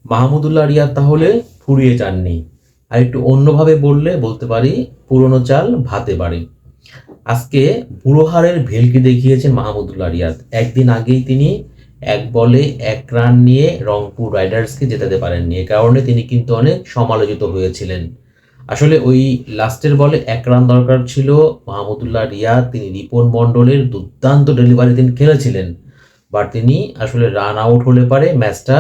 মাহমুদুল্লাহ রিয়াদ তাহলে ফুরিয়ে যাননি, আর একটু অন্যভাবে বলতে পারি পুরনো চাল ভাতে বাড়ে। আজকে বুড়ো হাড়ের ভেলকি দেখিয়েছেন মাহমুদুল্লাহ রিয়াদ। একদিন আগেই তিনি এক বলে 1 রান নিয়ে রংপুর রাইডার্সকে জেতাতে পারেননি, এ কারণে তিনি কিন্তু অনেক সমালোচিত হয়েছিলেন। আসলে ওই লাস্টের বলে 1 রান দরকার ছিল মাহমুদুল্লাহ রিয়াদ, তিনি রিপন মণ্ডলের দুর্দান্ত ডেলিভারি তিনি খেলেছিলেন, বাট তিনি আসলে রান আউট হলে পারে ম্যাচটা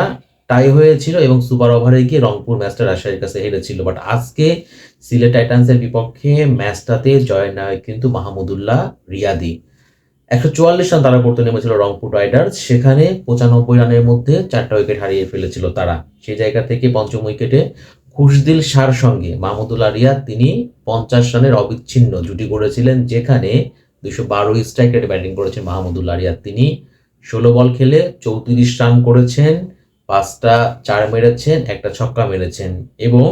টাই হয়েছিল এবং সুপার ওভারে গিয়ে রংপুর ম্যাচটা রাজশাহীর কাছে হেরেছিল। বাট আজকে সিলেট টাইটান্সের বিপক্ষে ম্যাচটাতে জয় নায়ক কিন্তু মাহমুদুল্লাহ রিয়াদি। 144 রান তারা করতে নেমেছিল রংপুর রাইডার্স, সেখানে 95 রানের মধ্যে 4টা উইকেট হারিয়ে ফেলেছিল তারা। সেই জায়গা থেকে পঞ্চম উইকেটে খুশদিল শাহর সঙ্গে মাহমুদুল্লাহ রিয়াদ তিনি 50 রানের অবিচ্ছিন্ন জুটি করেছিলেন, যেখানে 212 স্ট্রাইক রেটে ব্যাটিং করেছেন মাহমুদুল্লাহ রিয়াদ। তিনি 16 বল খেলে 34 রান করেছেন, 5টা 4 মেরেছেন, একটা ছক্কা মেরেছেন এবং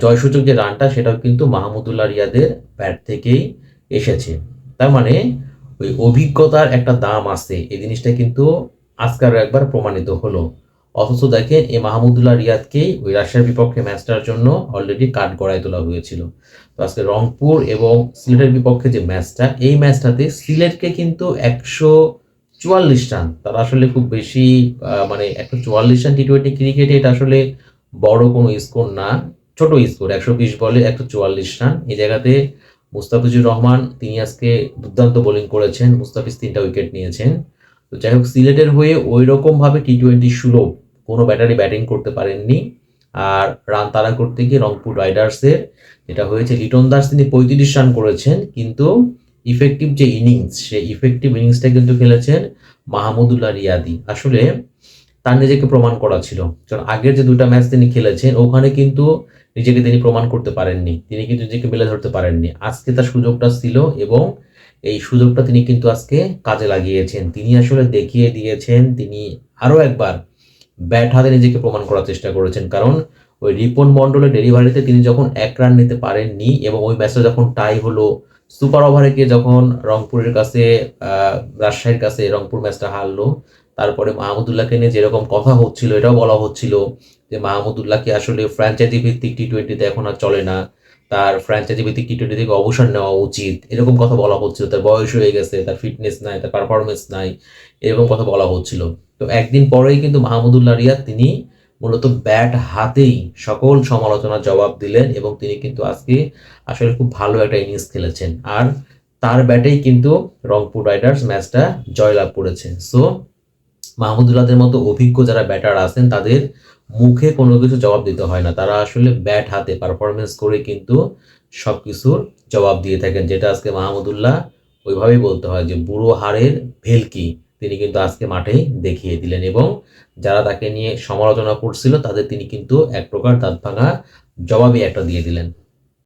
জয়সূচক যে রানটা সেটাও কিন্তু মাহমুদুল্লাহ রিয়াদের ব্যাট থেকেই এসেছে। তার মানে ওই অভিজ্ঞতার একটা দাম আছে, এই জিনিসটা কিন্তু আজকে আরো একবার প্রমাণিত হলো। অথচ দেখেন এই মাহমুদুল্লাহ রিয়াদকেই ওই রাশিয়ার বিপক্ষে ম্যাচটার জন্য অলরেডি কাঠ গড়ায় তোলা হয়েছিল। তো আজকে রংপুর এবং সিলেটের বিপক্ষে যে ম্যাচটা, এই ম্যাচটাতে সিলেটকে কিন্তু 144 রান, তারা আসলে খুব বেশি মানে 144 রান টি-টোয়েন্টি ক্রিকেটে এটা আসলে বড় কোনো স্কোর না, ছোট স্কোর। 120 বলে 144 রান, এই জায়গাতে মুস্তাফিজুর রহমান তিনি আজকে দুর্দান্ত বোলিং করেছেন, মুস্তাফিজ 3টা উইকেট নিয়েছেন। তো যাই হোক, সিলেটের হয়ে ওই রকম ভাবে টি-টোয়েন্টি সুলভ কোনো ব্যাটারি ব্যাটিং করতে পারেননি। আর রান তাড়া করতে গিয়ে রংপুর রাইডার্সের যেটা হয়েছে, লিটন দাস তিনি 35 রান করেছেন, কিন্তু ইফেক্টিভ যে ইনিংস, সেই ইফেক্টিভ ইনিংসটা কিন্তু খেলেছেন মাহমুদুল্লাহ রিয়াদি। আসলে তার নিজেকে প্রমাণ করা ছিল, কারণ আগের যে 2টা ম্যাচ তিনি খেলেছেন ওখানে কিন্তু নিজেকে তিনি প্রমাণ করতে পারেননি, তিনি কিন্তু নিজেকে মেলে ধরতে পারেননি। আজকে তার সুযোগটা ছিল এবং এই সুযোগটা তিনি কিন্তু আজকে কাজে লাগিয়েছেন। তিনি আসলে দেখিয়ে দিয়েছেন, তিনি আরো একবার ব্যাট হাতে নিজেকে প্রমাণ করার চেষ্টা করেছেন। কারণ ওই রিপন মণ্ডলের ডেলিভারিতে তিনি যখন 1 রান নিতে পারেননি এবং ওই ম্যাচটা যখন টাই হলো, সুপার ওভারে গিয়ে যখন রংপুরের কাছে রাজশাহীর কাছে রংপুর ম্যাচটা হারলো, তারপরে মাহমুদুল্লাহকে নিয়ে যেরকম কথা হচ্ছিল, এটাও বলা হচ্ছিল যে মাহমুদুল্লাহকে আসলে ফ্র্যাঞ্চাইজি ভিত্তিক টি-টোয়েন্টিতে এখন আর চলে না, তার ফ্র্যাঞ্চাইজি ভিত্তিক টি-টোয়েন্টি থেকে অবসর নেওয়া উচিত, এরকম কথা বলা হচ্ছিল। তার বয়স হয়ে গেছে, তার ফিটনেস নাই, তার পারফরমেন্স নাই, এরকম কথা বলা হচ্ছিল। তো একদিন পরেই কিন্তু মাহমুদুল্লাহ রিয়াদ তিনি মূলত ব্যাট হাতেই সকল সমালোচনার জবাব দিলেন এবং তিনি কিন্তু আজকে আসলে খুব ভালো একটা ইনিংস খেলেছেন। আর তার ব্যাটেই কিন্তু রংপুর রাইডার্স ম্যাচটা জয়লাভ করেছে। সো মাহমুদুল্লাহদের মতো অভিজ্ঞ যারা ব্যাটার আছেন তাদের মুখে কোনো কিছু জবাব দিতে হয় না, তারা আসলে ব্যাট হাতে পারফরমেন্স করে কিন্তু সবকিছুর জবাব দিয়ে থাকেন, যেটা আজকে মাহমুদুল্লাহ ওইভাবেই বলতে হয় যে বুড়ো হাড়ের ভেলকি তিনি কিন্তু আজকে মাঠেই দেখিয়ে দিলেন এবং যারা তাকে নিয়ে সমালোচনা করছিল তাদের তিনি কিন্তু এক প্রকার দাঁত ভাঙা জবাবই একটা দিয়ে দিলেন।